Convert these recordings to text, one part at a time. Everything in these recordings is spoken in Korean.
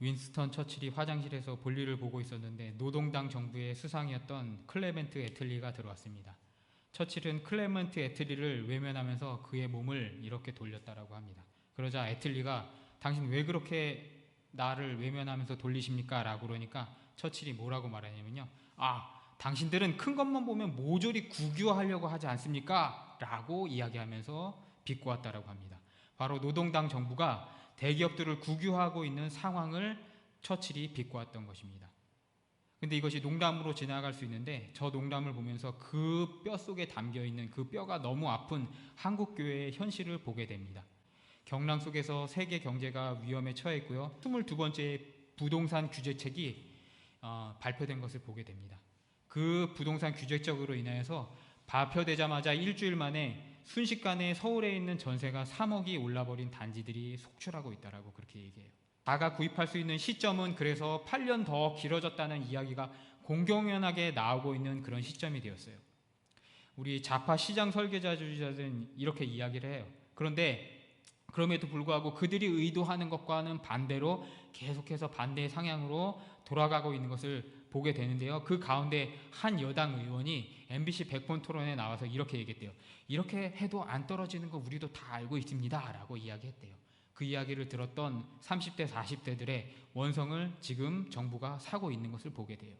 윈스턴 처칠이 화장실에서 볼일을 보고 있었는데 노동당 정부의 수상이었던 클레멘트 애틀리가 들어왔습니다. 처칠은 클레멘트 애틀리를 외면하면서 그의 몸을 이렇게 돌렸다라고 합니다. 그러자 애틀리가 당신 왜 그렇게 나를 외면하면서 돌리십니까? 라고 그러니까 처칠이 뭐라고 말하냐면요. 당신들은 큰 것만 보면 모조리 국유화하려고 하지 않습니까? 라고 이야기하면서 비꼬았다라고 합니다. 바로 노동당 정부가 대기업들을 국유화하고 있는 상황을 처칠이 비꼬았던 것입니다. 근데 이것이 농담으로 지나갈 수 있는데 저 농담을 보면서 그 뼛속에 담겨있는 그 뼈가 너무 아픈 한국교회의 현실을 보게 됩니다. 경랑 속에서 세계 경제가 위험에 처해 있고요. 22번째 부동산 규제책이 발표된 것을 보게 됩니다. 그 부동산 규제책으로 인하여서 발표되자마자 일주일 만에 순식간에 서울에 있는 전세가 3억이 올라버린 단지들이 속출하고 있다라고 그렇게 얘기해요. 다가 구입할 수 있는 시점은 그래서 8년 더 길어졌다는 이야기가 공공연하게 나오고 있는 그런 시점이 되었어요. 우리 좌파 시장 설계자들은 이렇게 이야기를 해요. 그런데 그럼에도 불구하고 그들이 의도하는 것과는 반대로 계속해서 반대의 상향으로 돌아가고 있는 것을 보게 되는데요. 그 가운데 한 여당 의원이 MBC 100번 토론에 나와서 이렇게 얘기했대요. 이렇게 해도 안 떨어지는 거 우리도 다 알고 있습니다. 라고 이야기했대요. 그 이야기를 들었던 30대, 40대들의 원성을 지금 정부가 사고 있는 것을 보게 돼요.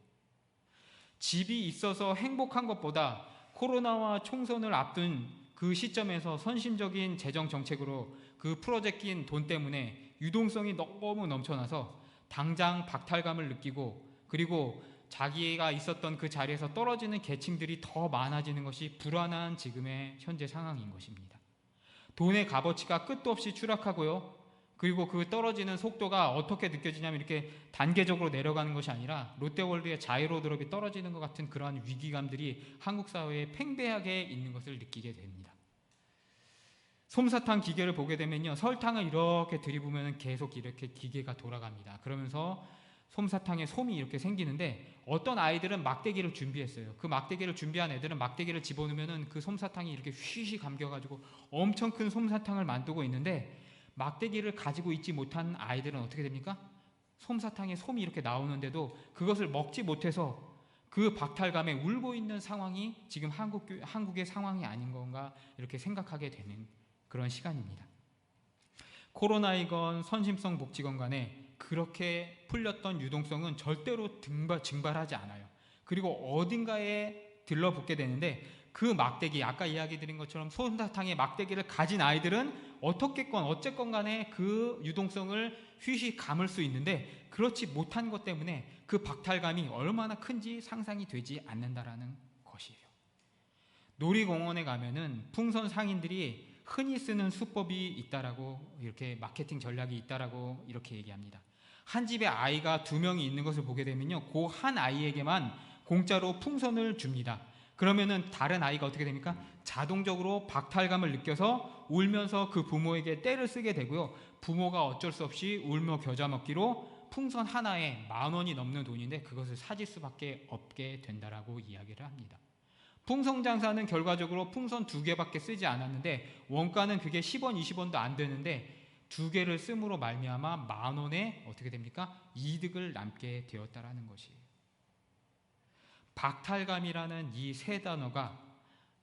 집이 있어서 행복한 것보다 코로나와 총선을 앞둔 그 시점에서 선심적인 재정 정책으로 그 풀어제 낀 돈 때문에 유동성이 너무 넘쳐나서 당장 박탈감을 느끼고 그리고 자기가 있었던 그 자리에서 떨어지는 계층들이 더 많아지는 것이 불안한 지금의 현재 상황인 것입니다. 돈의 값어치가 끝도 없이 추락하고요. 그리고 그 떨어지는 속도가 어떻게 느껴지냐면 이렇게 단계적으로 내려가는 것이 아니라 롯데월드의 자이로드롭이 떨어지는 것 같은 그러한 위기감들이 한국 사회에 팽배하게 있는 것을 느끼게 됩니다. 솜사탕 기계를 보게 되면요. 설탕을 이렇게 들이부면 계속 이렇게 기계가 돌아갑니다. 그러면서 솜사탕에 솜이 이렇게 생기는데 어떤 아이들은 막대기를 준비했어요. 그 막대기를 준비한 애들은 막대기를 집어넣으면 그 솜사탕이 이렇게 휘휘 감겨가지고 엄청 큰 솜사탕을 만들고 있는데 막대기를 가지고 있지 못한 아이들은 어떻게 됩니까? 솜사탕에 솜이 이렇게 나오는데도 그것을 먹지 못해서 그 박탈감에 울고 있는 상황이 지금 한국의 상황이 아닌 건가 이렇게 생각하게 되는 그런 시간입니다. 코로나이건 선심성 복지건 간에 그렇게 풀렸던 유동성은 절대로 증발하지 않아요. 그리고 어딘가에 들러붙게 되는데 그 막대기, 아까 이야기 드린 것처럼 솜사탕의 막대기를 가진 아이들은 어쨌건 간에 그 유동성을 휘휘 감을 수 있는데 그렇지 못한 것 때문에 그 박탈감이 얼마나 큰지 상상이 되지 않는다라는 것이에요. 놀이공원에 가면은 풍선 상인들이 흔히 쓰는 수법이 있다라고 이렇게 마케팅 전략이 있다라고 이렇게 얘기합니다. 한 집에 아이가 2명이 있는 것을 보게 되면요, 그 한 아이에게만 공짜로 풍선을 줍니다. 그러면은 다른 아이가 어떻게 됩니까? 자동적으로 박탈감을 느껴서 울면서 그 부모에게 떼를 쓰게 되고요. 부모가 어쩔 수 없이 울며 겨자 먹기로 풍선 하나에 10,000원이 넘는 돈인데 그것을 사질 수밖에 없게 된다라고 이야기를 합니다. 풍선 장사는 결과적으로 풍선 2개밖에 쓰지 않았는데 원가는 그게 10원, 20원도 안 되는데 2개를 씀으로 말미암아 10,000원에 어떻게 됩니까? 이득을 남게 되었다라는 것이에요. 박탈감이라는 이 세 단어가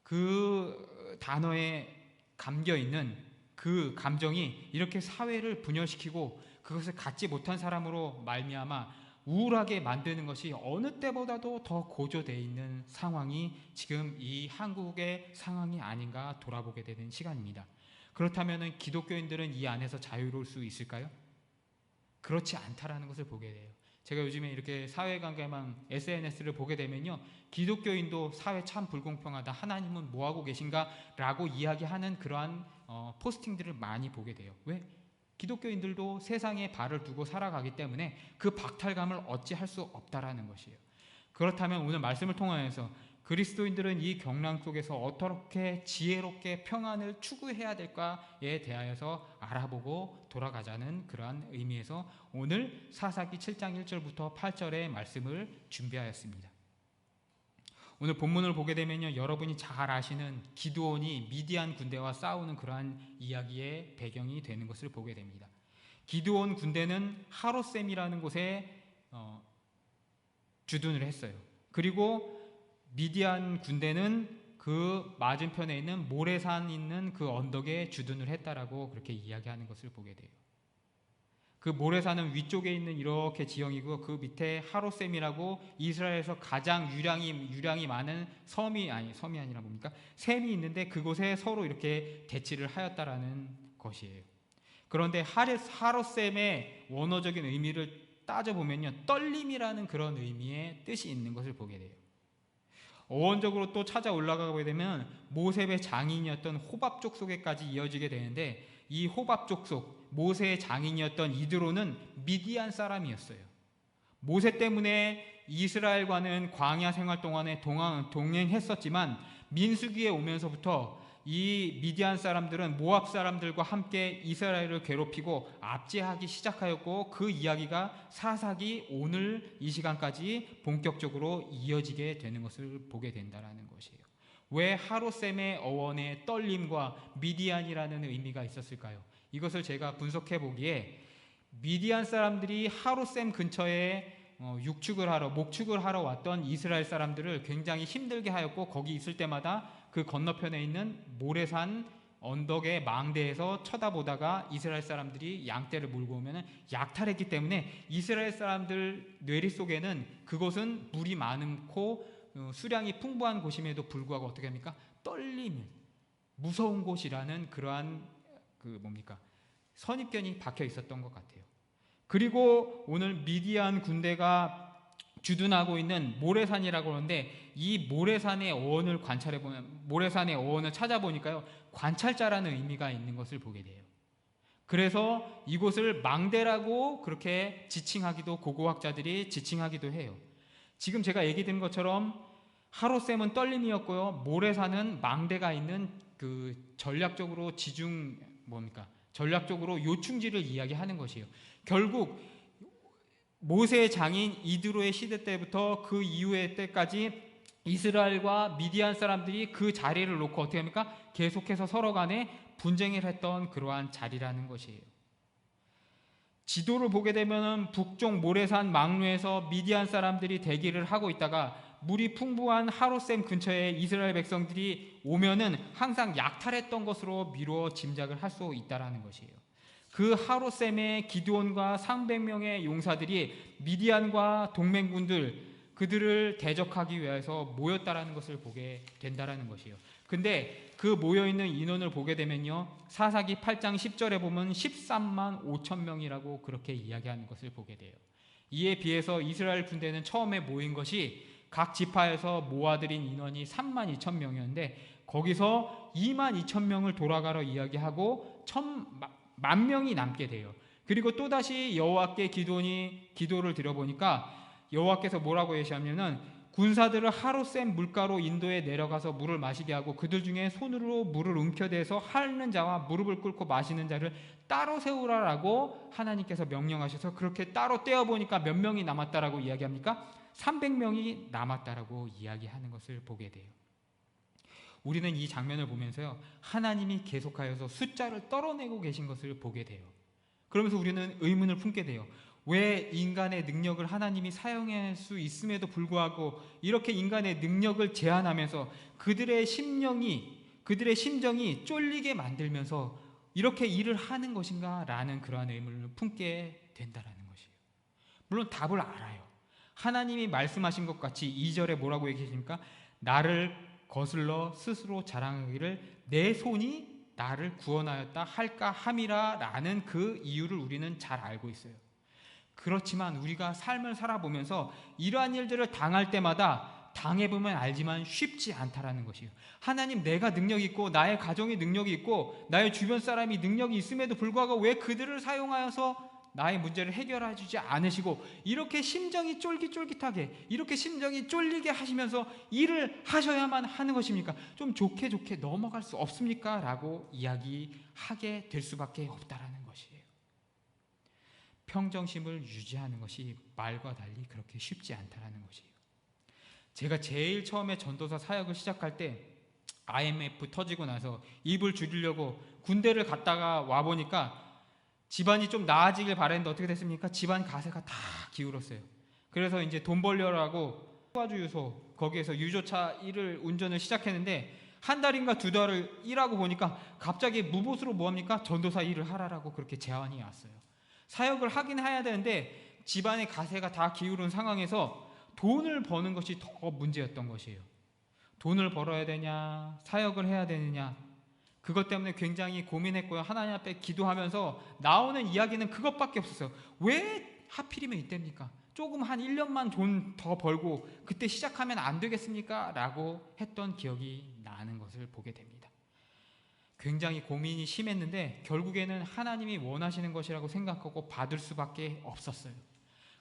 그 단어에 감겨있는 그 감정이 이렇게 사회를 분열시키고 그것을 갖지 못한 사람으로 말미암아 우울하게 만드는 것이 어느 때보다도 더 고조되어 있는 상황이 지금 이 한국의 상황이 아닌가 돌아보게 되는 시간입니다. 그렇다면 기독교인들은 이 안에서 자유로울 수 있을까요? 그렇지 않다라는 것을 보게 돼요. 제가 요즘에 이렇게 사회관계망 SNS를 보게 되면요, 기독교인도 사회 참 불공평하다, 하나님은 뭐하고 계신가? 라고 이야기하는 그러한 포스팅들을 많이 보게 돼요. 왜? 기독교인들도 세상에 발을 두고 살아가기 때문에 그 박탈감을 어찌할 수 없다라는 것이에요. 그렇다면 오늘 말씀을 통하여서 그리스도인들은 이 경랑 속에서 어떻게 지혜롭게 평안을 추구해야 될까에 대하여서 알아보고 돌아가자는 그러한 의미에서 오늘 사사기 7장 1절부터 8절의 말씀을 준비하였습니다. 오늘 본문을 보게 되면요, 여러분이 잘 아시는 기드온이 미디안 군대와 싸우는 그러한 이야기의 배경이 되는 것을 보게 됩니다. 기드온 군대는 하롯셈이라는 곳에 주둔을 했어요. 그리고 미디안 군대는 그 맞은편에 있는 모래산 있는 그 언덕에 주둔을 했다라고 그렇게 이야기하는 것을 보게 돼요. 그 모래산은 위쪽에 있는 이렇게 지형이고 그 밑에 하롯셈이라고 이스라엘에서 가장 유량이 많은 섬이 아니라 뭡니까? 샘이 있는데 그곳에 서로 이렇게 대치를 하였다라는 것이에요. 그런데 하롯셈의 원어적인 의미를 따져보면요, 떨림이라는 그런 의미의 뜻이 있는 것을 보게 돼요. 어원적으로 또 찾아 올라가게 되면 모셉의 장인이었던 호밥 족속에까지 이어지게 되는데, 이 호밥 족속, 모세의 장인이었던 이드로는 미디안 사람이었어요. 모세 때문에 이스라엘과는 광야 생활 동안에 동행했었지만 민수기에 오면서부터 이 미디안 사람들은 모압 사람들과 함께 이스라엘을 괴롭히고 압제하기 시작하였고, 그 이야기가 사사기 오늘 이 시간까지 본격적으로 이어지게 되는 것을 보게 된다는 것이에요. 왜 하롯셈의 어원에 떨림과 미디안이라는 의미가 있었을까요? 이것을 제가 분석해 보기에 미디안 사람들이 하롯셈 근처에 목축을 하러 왔던 이스라엘 사람들을 굉장히 힘들게 하였고, 거기 있을 때마다 그 건너편에 있는 모래산 언덕의 망대에서 쳐다보다가 이스라엘 사람들이 양떼를 몰고 오면 약탈했기 때문에 이스라엘 사람들 뇌리 속에는 그곳은 물이 많고 수량이 풍부한 곳임에도 불구하고 어떻게 합니까? 떨림, 무서운 곳이라는 그러한 선입견이 박혀 있었던 것 같아요. 그리고 오늘 미디안 군대가 주둔하고 있는 모래산이라고 하는데, 이 모래산의 어원을 모래산의 어원을 찾아보니까요, 관찰자라는 의미가 있는 것을 보게 돼요. 그래서 이곳을 망대라고 그렇게 고고학자들이 지칭하기도 해요. 지금 제가 얘기 드린 것처럼 하롯셈은 떨림이었고요, 모래산은 망대가 있는 그 전략적으로 요충지를 이야기하는 것이에요. 결국 모세의 장인 이드로의 시대 때부터 그 이후의 때까지 이스라엘과 미디안 사람들이 그 자리를 놓고 어떻게 합니까? 계속해서 서로 간에 분쟁을 했던 그러한 자리라는 것이에요. 지도를 보게 되면 북쪽 모래산 망루에서 미디안 사람들이 대기를 하고 있다가 물이 풍부한 하롯셈 근처에 이스라엘 백성들이 오면은 항상 약탈했던 것으로 미루어 짐작을 할 수 있다라는 것이에요. 그 하롯셈의 기드온과 300명의 용사들이 미디안과 동맹군들 그들을 대적하기 위해서 모였다라는 것을 보게 된다라는 것이에요. 근데 그 모여있는 인원을 보게 되면요, 사사기 8장 10절에 보면 13만 5천 명이라고 그렇게 이야기하는 것을 보게 돼요. 이에 비해서 이스라엘 군대는 처음에 모인 것이 각 지파에서 모아들인 인원이 3만 2천 명이었는데, 거기서 2만 2천 명을 돌아가러 이야기하고 1,000만 명이 남게 돼요. 그리고 또다시 여호와께 기도를 드려보니까 여호와께서 뭐라고 얘기하냐면, 군사들을 하롯셈 물가로 인도에 내려가서 물을 마시게 하고 그들 중에 손으로 물을 움켜대서 핥는 자와 무릎을 꿇고 마시는 자를 따로 세우라라고 하나님께서 명령하셔서 그렇게 따로 떼어보니까 몇 명이 남았다라고 이야기합니까? 300명이 남았다라고 이야기하는 것을 보게 돼요. 우리는 이 장면을 보면서요, 하나님이 계속하여서 숫자를 떨어내고 계신 것을 보게 돼요. 그러면서 우리는 의문을 품게 돼요. 왜 인간의 능력을 하나님이 사용할 수 있음에도 불구하고 이렇게 인간의 능력을 제한하면서 그들의 심정이 쫄리게 만들면서 이렇게 일을 하는 것인가? 라는 그러한 의문을 품게 된다는 것이에요. 물론 답을 알아요. 하나님이 말씀하신 것 같이 2절에 뭐라고 얘기하십니까? 나를 거슬러 스스로 자랑하기를 내 손이 나를 구원하였다 할까 함이라 라는 그 이유를 우리는 잘 알고 있어요. 그렇지만 우리가 삶을 살아보면서 이러한 일들을 당할 때마다 당해보면 알지만 쉽지 않다라는 것이에요. 하나님, 내가 능력이 있고 나의 가정이 능력이 있고 나의 주변 사람이 능력이 있음에도 불구하고 왜 그들을 사용하여서 나의 문제를 해결해 주지 않으시고 이렇게 심정이 쫄깃쫄깃하게 이렇게 심정이 쫄리게 하시면서 일을 하셔야만 하는 것입니까? 좀 좋게 넘어갈 수 없습니까? 라고 이야기하게 될 수밖에 없다라는 것이에요. 평정심을 유지하는 것이 말과 달리 그렇게 쉽지 않다라는 것이에요. 제가 제일 처음에 전도사 사역을 시작할 때 IMF 터지고 나서 입을 줄이려고 군대를 갔다가 와보니까 집안이 좀 나아지길 바랬는데 어떻게 됐습니까? 집안 가세가 다 기울었어요. 그래서 이제 돈 벌려고 소화주유소 거기에서 유조차 일을 운전을 시작했는데 한 달인가 두 달을 일하고 보니까 갑자기 무보수로 뭐합니까? 전도사 일을 하라라고 그렇게 제안이 왔어요. 사역을 하긴 해야 되는데 집안의 가세가 다 기울은 상황에서 돈을 버는 것이 더 문제였던 것이에요. 돈을 벌어야 되냐, 사역을 해야 되느냐, 그것 때문에 굉장히 고민했고요. 하나님 앞에 기도하면서 나오는 이야기는 그것밖에 없었어요. 왜 하필이면 이때입니까? 조금 한 1년만 돈 더 벌고 그때 시작하면 안 되겠습니까? 라고 했던 기억이 나는 것을 보게 됩니다. 굉장히 고민이 심했는데 결국에는 하나님이 원하시는 것이라고 생각하고 받을 수밖에 없었어요.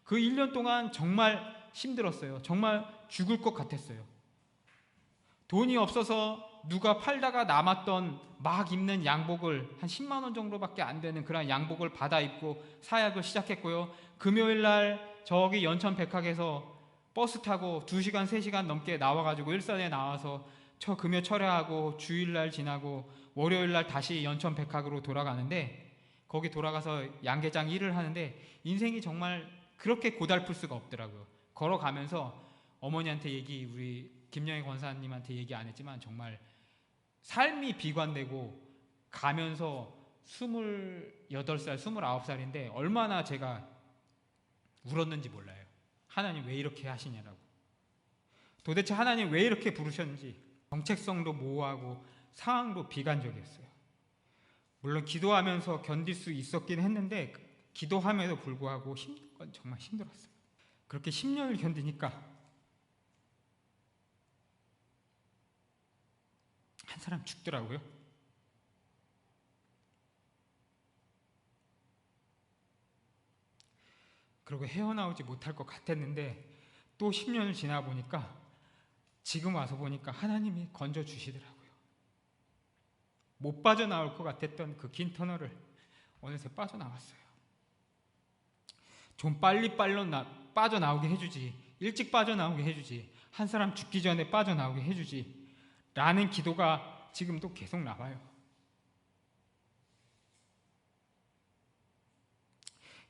그 1년 동안 정말 힘들었어요. 정말 죽을 것 같았어요. 돈이 없어서 누가 팔다가 남았던 막 입는 양복을 한 10만 원 정도밖에 안 되는 그런 양복을 받아 입고 사역을 시작했고요. 금요일 날 저기 연천 백학에서 버스 타고 2시간 3시간 넘게 나와가지고 일산에 나와서 금요 철회하고 주일날 지나고 월요일날 다시 연천 백학으로 돌아가는데 거기 돌아가서 양계장 일을 하는데 인생이 정말 그렇게 고달플 수가 없더라고요. 걸어가면서 어머니한테 우리 김영희 권사님한테 얘기 안 했지만 정말 삶이 비관되고 가면서 28살, 29살인데 얼마나 제가 울었는지 몰라요. 하나님 왜 이렇게 하시냐라고. 도대체 하나님 왜 이렇게 부르셨는지. 정체성도 모호하고 상황도 비관적이었어요. 물론 기도하면서 견딜 수 있었긴 했는데 기도함에도 불구하고 힘든 건 정말 힘들었어요. 그렇게 10년을 견디니까 한 사람 죽더라고요. 그리고 헤어나오지 못할 것 같았는데 또 10년을 지나 보니까 지금 와서 보니까 하나님이 건져주시더라고요. 못 빠져나올 것 같았던 그 긴 터널을 어느새 빠져나왔어요. 좀 빨리 빠져나오게 해주지, 일찍 빠져나오게 해주지, 한 사람 죽기 전에 빠져나오게 해주지 라는 기도가 지금도 계속 나와요.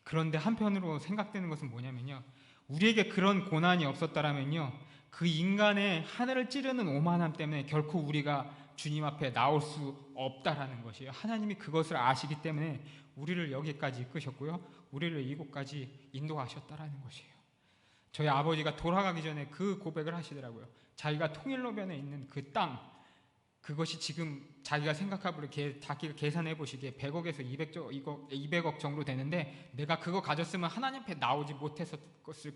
그런데 한편으로 생각되는 것은 뭐냐면요, 우리에게 그런 고난이 없었다라면요, 그 인간의 하늘을 찌르는 오만함 때문에 결코 우리가 주님 앞에 나올 수 없다라는 것이에요. 하나님이 그것을 아시기 때문에 우리를 여기까지 이끄셨고요, 우리를 이곳까지 인도하셨다라는 것이에요. 저희 아버지가 돌아가기 전에 그 고백을 하시더라고요. 자기가 통일로변에 있는 그 땅, 그것이 지금 자기가 생각해보기에 자기가 계산해 보시기에 100억에서 200억 정도 되는데 내가 그거 가졌으면 하나님 앞에 나오지 못했을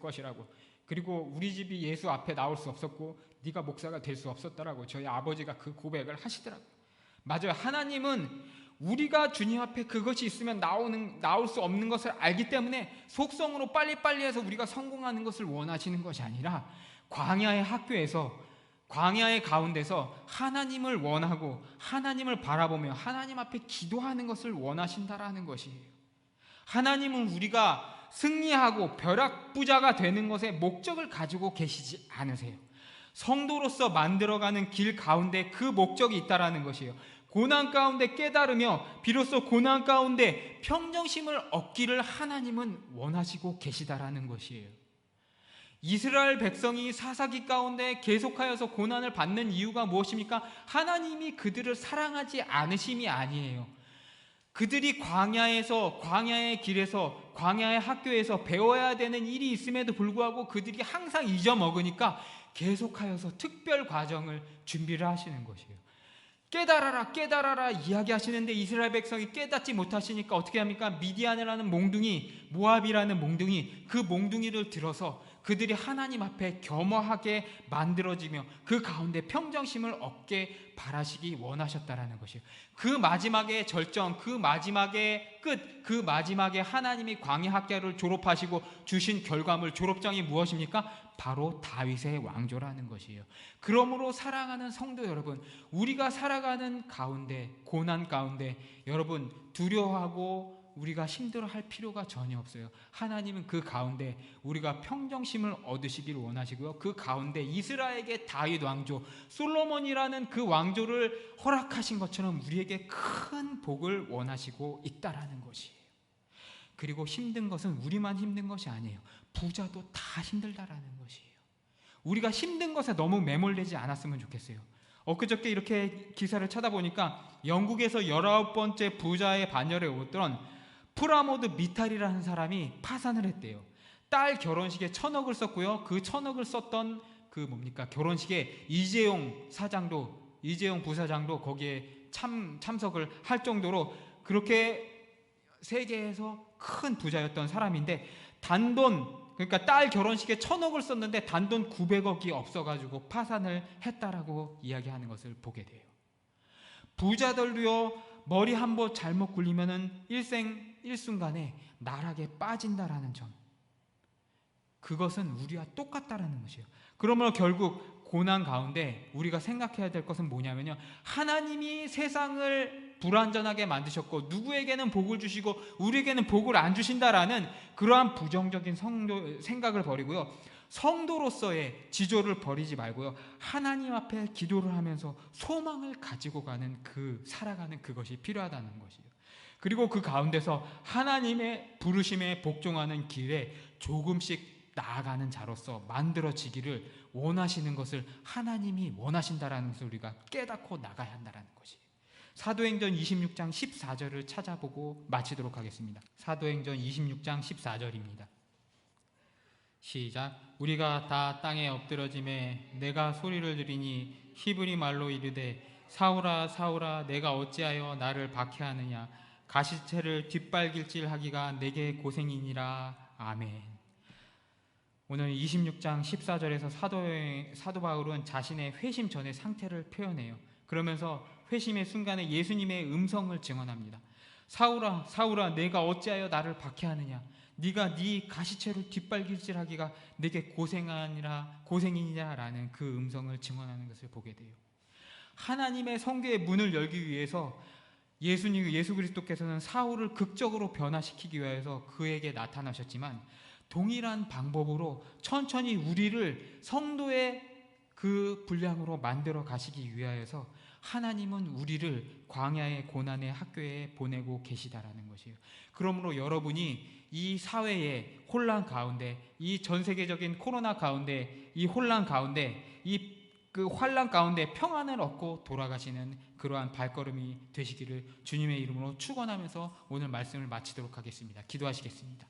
것이라고. 그리고 우리 집이 예수 앞에 나올 수 없었고 네가 목사가 될 수 없었다라고 저희 아버지가 그 고백을 하시더라고요. 맞아요. 하나님은 우리가 주님 앞에 그것이 있으면 나올 수 없는 것을 알기 때문에 속성으로 빨리빨리 해서 우리가 성공하는 것을 원하시는 것이 아니라 광야의 학교에서, 광야의 가운데서 하나님을 원하고 하나님을 바라보며 하나님 앞에 기도하는 것을 원하신다라는 것이에요. 하나님은 우리가 승리하고 벼락부자가 되는 것에 목적을 가지고 계시지 않으세요. 성도로서 만들어가는 길 가운데 그 목적이 있다라는 것이에요. 고난 가운데 깨달으며 비로소 고난 가운데 평정심을 얻기를 하나님은 원하시고 계시다라는 것이에요. 이스라엘 백성이 사사기 가운데 계속하여서 고난을 받는 이유가 무엇입니까? 하나님이 그들을 사랑하지 않으심이 아니에요. 그들이 광야의 길에서, 광야의 학교에서 배워야 되는 일이 있음에도 불구하고 그들이 항상 잊어먹으니까 계속하여서 특별 과정을 준비를 하시는 것이에요. 깨달아라 깨달아라 이야기하시는데 이스라엘 백성이 깨닫지 못하시니까 어떻게 합니까? 미디안이라는 몽둥이, 모압이라는 몽둥이, 그 몽둥이를 들어서 그들이 하나님 앞에 겸허하게 만들어지며 그 가운데 평정심을 얻게 바라시기 원하셨다라는 것이에요. 그 마지막의 절정, 그 마지막의 끝, 그 마지막에 하나님이 광야 학교를 졸업하시고 주신 결과물, 졸업장이 무엇입니까? 바로 다윗의 왕조라는 것이에요. 그러므로 사랑하는 성도 여러분, 우리가 살아가는 가운데, 고난 가운데 여러분 두려워하고 우리가 힘들어할 필요가 전혀 없어요. 하나님은 그 가운데 우리가 평정심을 얻으시길 원하시고요, 그 가운데 이스라엘에게 다윗 왕조, 솔로몬이라는 그 왕조를 허락하신 것처럼 우리에게 큰 복을 원하시고 있다라는 것이에요. 그리고 힘든 것은 우리만 힘든 것이 아니에요. 부자도 다 힘들다라는 것이에요. 우리가 힘든 것에 너무 매몰되지 않았으면 좋겠어요. 엊그저께 이렇게 기사를 찾아보니까 영국에서 19번째 부자의 반열에 오던 프라모드 미탈이라는 사람이 파산을 했대요. 딸 결혼식에 1,000억을 썼고요. 그 1,000억을 썼던 결혼식에 이재용 부사장도 거기에 참석을 할 정도로 그렇게 세계에서 큰 부자였던 사람인데 그러니까 딸 결혼식에 1,000억을 썼는데 단돈 900억이 없어가지고 파산을 했다라고 이야기하는 것을 보게 돼요. 부자들도요, 머리 한 번 잘못 굴리면은 일순간에 나락에 빠진다라는 점, 그것은 우리와 똑같다라는 것이에요. 그러므로 결국 고난 가운데 우리가 생각해야 될 것은 뭐냐면요, 하나님이 세상을 불완전하게 만드셨고 누구에게는 복을 주시고 우리에게는 복을 안 주신다라는 그러한 부정적인 생각을 버리고요, 성도로서의 지조를 버리지 말고요, 하나님 앞에 기도를 하면서 소망을 가지고 살아가는 그것이 필요하다는 것이에요. 그리고 그 가운데서 하나님의 부르심에 복종하는 길에 조금씩 나아가는 자로서 만들어지기를 원하시는 것을 하나님이 원하신다라는 것을 우리가 깨닫고 나가야 한다는 것이에요. 사도행전 26장 14절을 찾아보고 마치도록 하겠습니다. 사도행전 26장 14절입니다. 시작. 우리가 다 땅에 엎드러짐에 내가 소리를 들으니 히브리 말로 이르되 사울아 사울아 내가 어찌하여 나를 박해하느냐, 가시체를 뒷발길질하기가 내게 고생이니라. 아멘. 오늘 26장 14절에서 사도 바울은 자신의 회심 전의 상태를 표현해요. 그러면서 회심의 순간에 예수님의 음성을 증언합니다. 사울아 사울아 내가 어찌하여 나를 박해하느냐, 네가 네 가시체를 뒷발길질하기가 내게 고생이니라라는 그 음성을 증언하는 것을 보게 돼요. 하나님의 성교의 문을 열기 위해서 예수 그리스도께서는 사울을 극적으로 변화시키기 위해서 그에게 나타나셨지만, 동일한 방법으로 천천히 우리를 성도의 그 분량으로 만들어 가시기 위하여서 하나님은 우리를 광야의 고난의 학교에 보내고 계시다라는 것이에요. 그러므로 여러분이 이 사회의 혼란 가운데, 이 전 세계적인 코로나 가운데, 이 혼란 가운데, 그 환란 가운데 평안을 얻고 돌아가시는 그러한 발걸음이 되시기를 주님의 이름으로 축원하면서 오늘 말씀을 마치도록 하겠습니다. 기도하시겠습니다.